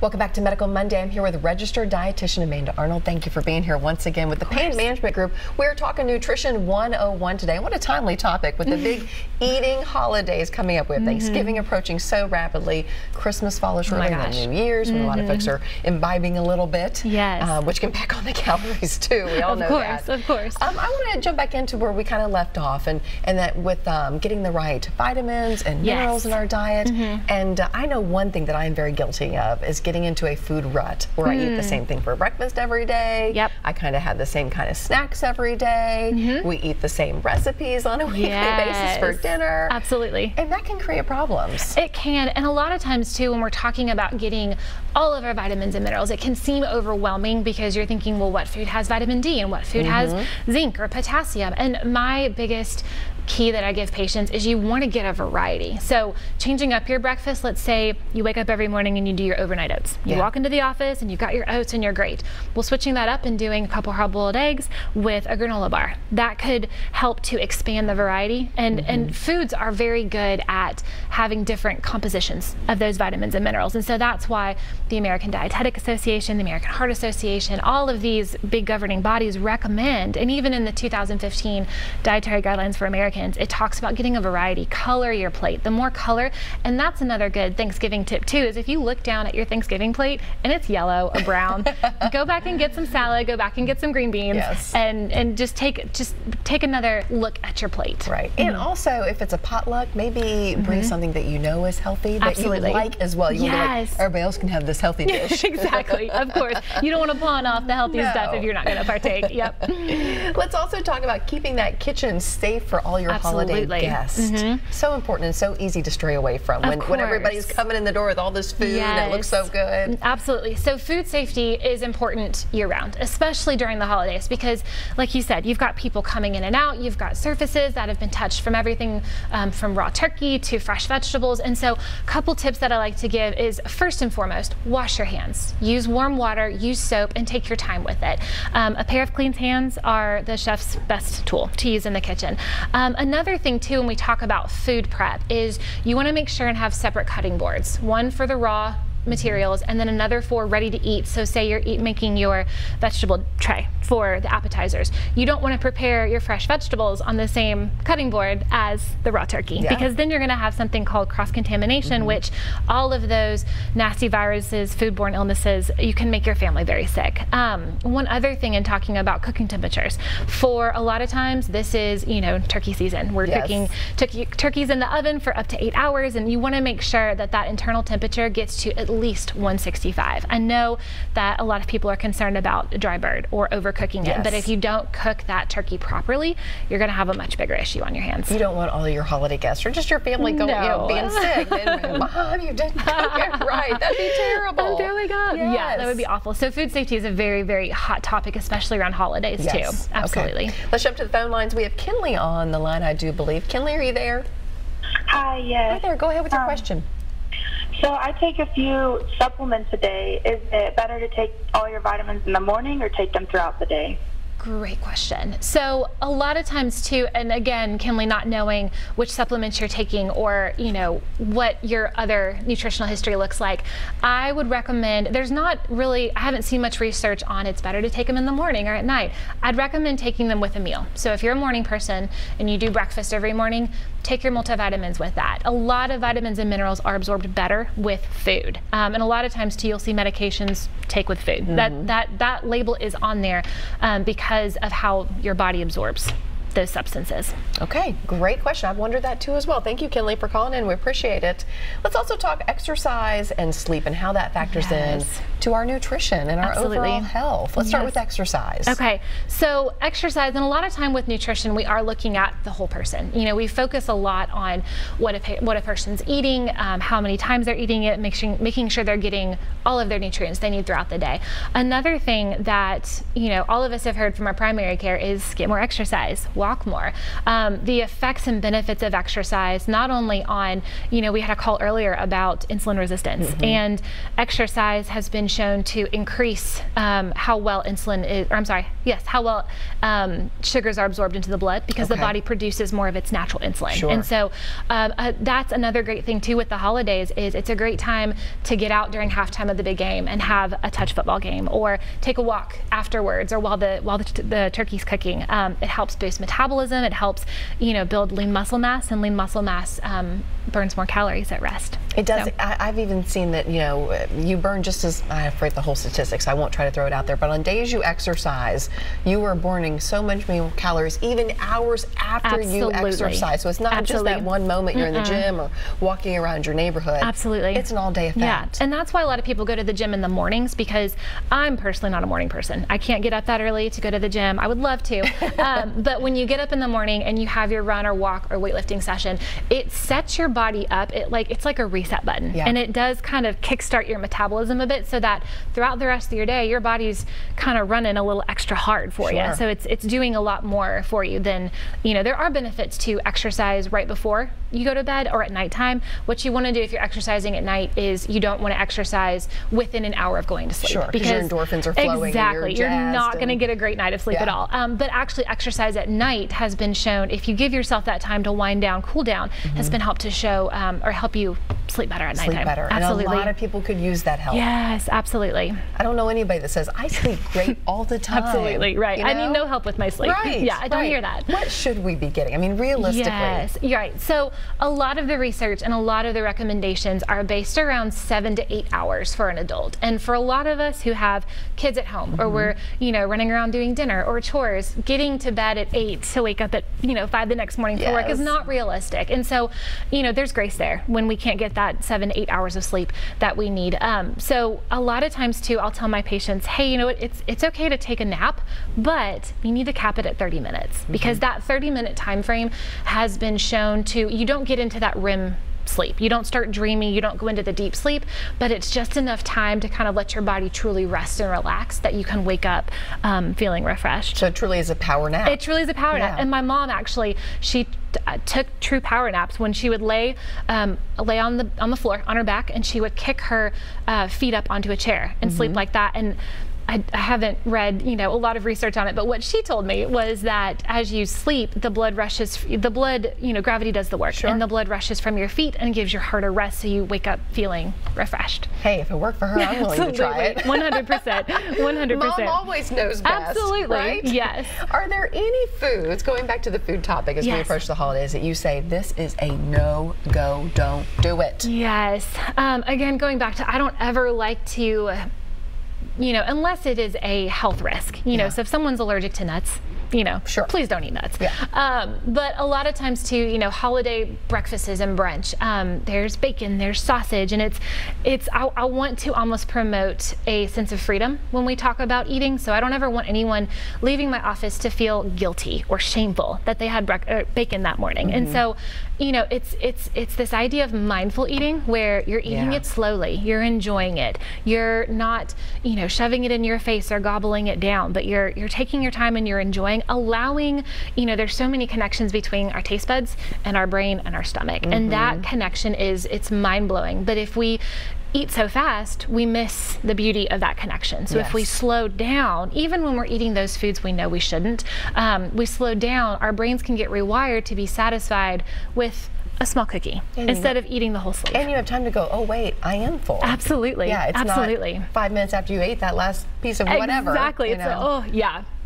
Welcome back to Medical Monday. I'm here with registered dietitian Amanda Arnold. Thank you for being here once again with the Pain Management Group. We're talking Nutrition 101 today. What a timely topic with the big eating holidays coming up. We have Thanksgiving approaching so rapidly. Christmas follows shortly, and then New Year's, when a lot of folks are imbibing a little bit, which can pack on the calories too. We all know that. Of course. I want to jump back into where we kind of left off, and that with getting the right vitamins and minerals in our diet. And I know one thing that I am very guilty of is getting into a food rut where I eat the same thing for breakfast every day. I kind of have the same kind of snacks every day. We eat the same recipes on a weekly basis for dinner. Absolutely. And that can create problems. It can. And a lot of times too, when we're talking about getting all of our vitamins and minerals, it can seem overwhelming because you're thinking, well, what food has vitamin D and what food has zinc or potassium? And my biggest key that I give patients is you want to get a variety. So changing up your breakfast, let's say you wake up every morning and you do your overnight oats. You walk into the office and you've got your oats and you're great. Well, switching that up and doing a couple hard-boiled eggs with a granola bar, that could help to expand the variety. And foods are very good at having different compositions of those vitamins and minerals. And so that's why the American Dietetic Association, the American Heart Association, all of these big governing bodies recommend, and even in the 2015 Dietary Guidelines for Americans, it talks about getting a variety. Color your plate. The more color, and that's another good Thanksgiving tip too, is if you look down at your Thanksgiving plate and it's yellow or brown, go back and get some salad, go back and get some green beans, and just take another look at your plate. Right. And also, if it's a potluck, maybe bring something that you know is healthy, that you like as well. You want to be like, everybody else can have this healthy dish. Exactly. Of course. You don't want to pawn off the healthy stuff if you're not going to partake. Let's also talk about keeping that kitchen safe for all your holiday guests. So important and so easy to stray away from when everybody's coming in the door with all this food and it looks so good. Absolutely. So food safety is important year-round, especially during the holidays, because like you said, you've got people coming in and out, you've got surfaces that have been touched from everything from raw turkey to fresh vegetables. And so a couple tips that I like to give is, first and foremost, wash your hands. Use warm water, use soap, and take your time with it. A pair of clean hands are the chef's best tool to use in the kitchen. Another thing too, when we talk about food prep, is you want to make sure and have separate cutting boards. One for the raw materials and then another for ready to eat. So say you're making your vegetable tray for the appetizers. You don't want to prepare your fresh vegetables on the same cutting board as the raw turkey, because then you're going to have something called cross-contamination, which all of those nasty viruses, foodborne illnesses, you can make your family very sick. One other thing in talking about cooking temperatures, for a lot of times this is, turkey season. We're cooking turkeys in the oven for up to 8 hours, and you want to make sure that that internal temperature gets to at least 165. I know that a lot of people are concerned about a dry bird or overcooking it, but if you don't cook that turkey properly, you're going to have a much bigger issue on your hands. You don't want all of your holiday guests or just your family going, being sick. And, Mom, you didn't cook it right. That'd be terrible. There we go. Yeah, that would be awful. So food safety is a very, very hot topic, especially around holidays too. Absolutely. Let's jump to the phone lines. We have Kinley on the line, I do believe. Kinley, are you there? Hi, yes. Hi there. Go ahead with your question. So I take a few supplements a day. Is it better to take all your vitamins in the morning or take them throughout the day? Great question. So a lot of times too, and again, Kinley, not knowing which supplements you're taking or what your other nutritional history looks like, I would recommend, I haven't seen much research on it's better to take them in the morning or at night. I'd recommend taking them with a meal. So if you're a morning person and you do breakfast every morning, take your multivitamins with that. A lot of vitamins and minerals are absorbed better with food. And a lot of times too, you'll see medications take with food. That label is on there because of how your body absorbs those substances. Okay, great question. I've wondered that too as well. Thank you, Kinley, for calling in. We appreciate it. Let's also talk exercise and sleep and how that factors in to our nutrition and our overall health. Let's start with exercise. Okay, so exercise, and a lot of time with nutrition, we are looking at the whole person. We focus a lot on what a person's eating, how many times they're eating it, making sure they're getting all of their nutrients they need throughout the day. Another thing that all of us have heard from our primary care is get more exercise. Walk walk more. The effects and benefits of exercise, not only on, we had a call earlier about insulin resistance, and exercise has been shown to increase how well how well sugars are absorbed into the blood, because the body produces more of its natural insulin. Sure. And so that's another great thing too with the holidays, is it's a great time to get out during halftime of the big game and have a touch football game, or take a walk afterwards, or while the turkey's cooking. It helps boost metabolism. It helps build lean muscle mass, and lean muscle mass burns more calories at rest. It does. So. I've even seen that you burn just as, I forget the whole statistics, I won't try to throw it out there, but on days you exercise, you are burning so much more calories even hours after you exercise. So it's not just that one moment you're in the gym or walking around your neighborhood. Absolutely. It's an all-day effect. Yeah, and that's why a lot of people go to the gym in the mornings, because I'm personally not a morning person. I can't get up that early to go to the gym. I would love to, but when you get up in the morning and you have your run or walk or weightlifting session, it sets your body up. It's like a reset button, and it does kind of kickstart your metabolism a bit, so that throughout the rest of your day, your body's kind of running a little extra hard for you. So it's doing a lot more for you than, there are benefits to exercise right before you go to bed or at nighttime. What you want to do if you're exercising at night is you don't want to exercise within an hour of going to sleep, because your endorphins are flowing. Exactly. You're not going to get a great night of sleep at all. But actually, exercise at night has been shown, if you give yourself that time to wind down, cool down, has been helped to show or help you sleep better at nighttime. Sleep better. Absolutely. And a lot of people could use that help. Yes, absolutely. I don't know anybody that says, I sleep great all the time. Absolutely, right. I need no help with my sleep. Right. Yeah, I don't hear that. What should we be getting? I mean, realistically. Yes, you're right. So a lot of the research and a lot of the recommendations are based around 7 to 8 hours for an adult. And for a lot of us who have kids at home, or we're, running around doing dinner or chores, getting to bed at 8 to wake up at, 5 the next morning for work is not realistic. And so, there's grace there when we can't get that 7 to 8 hours of sleep that we need. So a lot of times too, I'll tell my patients, hey, it's okay to take a nap, but you need to cap it at 30 minutes, because that 30-minute time frame has been shown to, you don't get into that REM sleep. You don't start dreaming, you don't go into the deep sleep, but it's just enough time to kind of let your body truly rest and relax, that you can wake up feeling refreshed. So it truly is a power nap. It truly is a power nap. And my mom actually, she took true power naps when she would lay on the floor on her back, and she would kick her feet up onto a chair and sleep like that. And I haven't read, a lot of research on it, but what she told me was that as you sleep, the blood, gravity does the work, and the blood rushes from your feet and gives your heart a rest, so you wake up feeling refreshed. Hey, if it worked for her, I'm willing to try it. 100%. 100%. Mom always knows best. Absolutely. Right? Yes. Are there any foods, going back to the food topic as we approach the holidays, that you say, this is a no-go, don't do it? Yes. Again, going back to, I don't ever like to, unless it is a health risk, so if someone's allergic to nuts, please don't eat nuts. But a lot of times too, holiday breakfasts and brunch, there's bacon, there's sausage, and I want to almost promote a sense of freedom when we talk about eating. So I don't ever want anyone leaving my office to feel guilty or shameful that they had bacon that morning. And so, it's this idea of mindful eating, where you're eating it slowly, you're enjoying it, you're not, shoving it in your face or gobbling it down, but you're taking your time and you're enjoying, allowing, there's so many connections between our taste buds and our brain and our stomach, and that connection it's mind-blowing. But if we eat so fast, we miss the beauty of that connection. So if we slow down, even when we're eating those foods we know we shouldn't, we slow down, our brains can get rewired to be satisfied with a small cookie instead of eating the whole sleeve. And you have time to go, oh wait, I am full. Absolutely. Yeah, it's not 5 minutes after you ate that last piece of whatever. Exactly.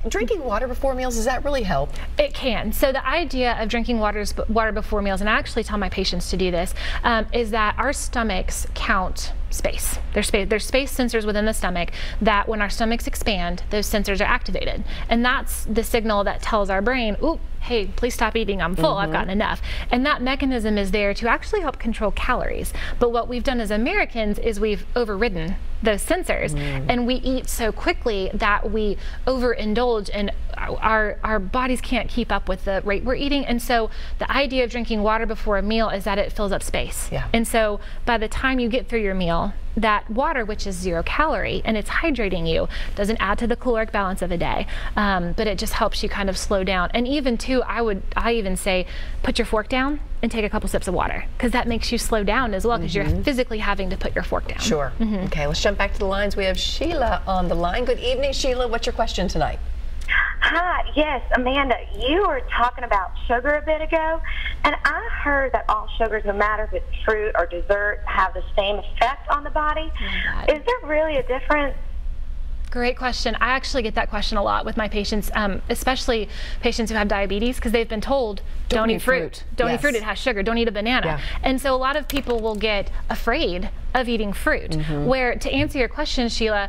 Drinking water before meals, does that really help? It can. So the idea of drinking water before meals, and I actually tell my patients to do this, is that our stomachs count space. There's space sensors within the stomach that when our stomachs expand, those sensors are activated. And that's the signal that tells our brain, ooh, hey, please stop eating, I'm full, I've gotten enough. And that mechanism is there to actually help control calories. But what we've done as Americans is we've overridden those sensors, and we eat so quickly that we overindulge, and our bodies can't keep up with the rate we're eating. And so the idea of drinking water before a meal is that it fills up space. Yeah. And so by the time you get through your meal, that water, which is 0 calorie and it's hydrating you, doesn't add to the caloric balance of a day, but it just helps you kind of slow down. And even too, I even say put your fork down and take a couple sips of water, because that makes you slow down as well, because you're physically having to put your fork down. Sure. Okay, let's jump back to the lines. We have Sheila on the line. Good evening, Sheila. What's your question tonight? Hi, yes, Amanda, you were talking about sugar a bit ago, and I heard that all sugars, no matter if it's fruit or dessert, have the same effect on the body. Is there really a difference? Great question. I actually get that question a lot with my patients, especially patients who have diabetes, because they've been told, don't eat fruit. Don't eat fruit, it has sugar. Don't eat a banana. Yeah. And so a lot of people will get afraid of eating fruit, where, to answer your question, Sheila,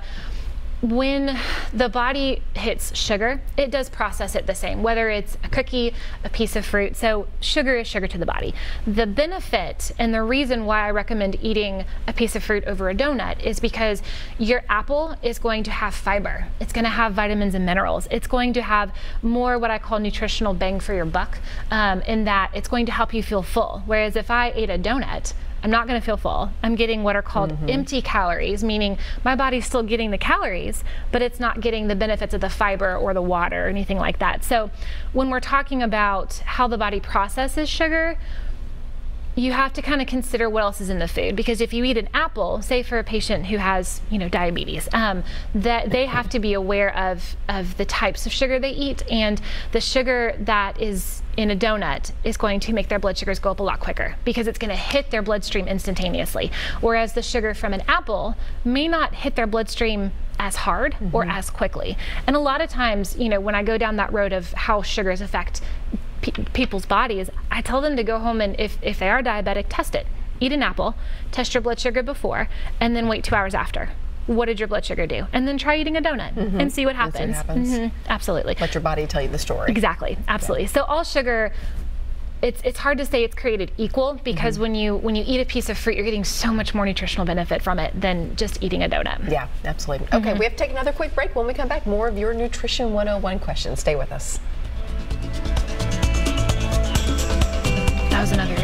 when the body hits sugar, it does process it the same, whether it's a cookie, a piece of fruit. So sugar is sugar to the body. The benefit and the reason why I recommend eating a piece of fruit over a donut is because your apple is going to have fiber. It's going to have vitamins and minerals. It's going to have more what I call nutritional bang for your buck, in that it's going to help you feel full. Whereas if I ate a donut, I'm not going to feel full. I'm getting what are called empty calories, meaning my body's still getting the calories, but it's not getting the benefits of the fiber or the water or anything like that. So when we're talking about how the body processes sugar, you have to kind of consider what else is in the food, because if you eat an apple, say for a patient who has, diabetes, that they have to be aware of the types of sugar they eat, and the sugar that is in a donut is going to make their blood sugars go up a lot quicker, because it's going to hit their bloodstream instantaneously, whereas the sugar from an apple may not hit their bloodstream as hard or as quickly. And a lot of times, when I go down that road of how sugars affect people's bodies, I tell them to go home and if they are diabetic, test it. Eat an apple, test your blood sugar before, and then wait 2 hours after. What did your blood sugar do? And then try eating a donut and see what happens. Absolutely. Let your body tell you the story. Exactly. Absolutely. So all sugar, it's hard to say it's created equal, because when you eat a piece of fruit, you're getting so much more nutritional benefit from it than just eating a donut. Yeah, absolutely. Okay, we have to take another quick break. When we come back, more of your Nutrition 101 questions. Stay with us. That was another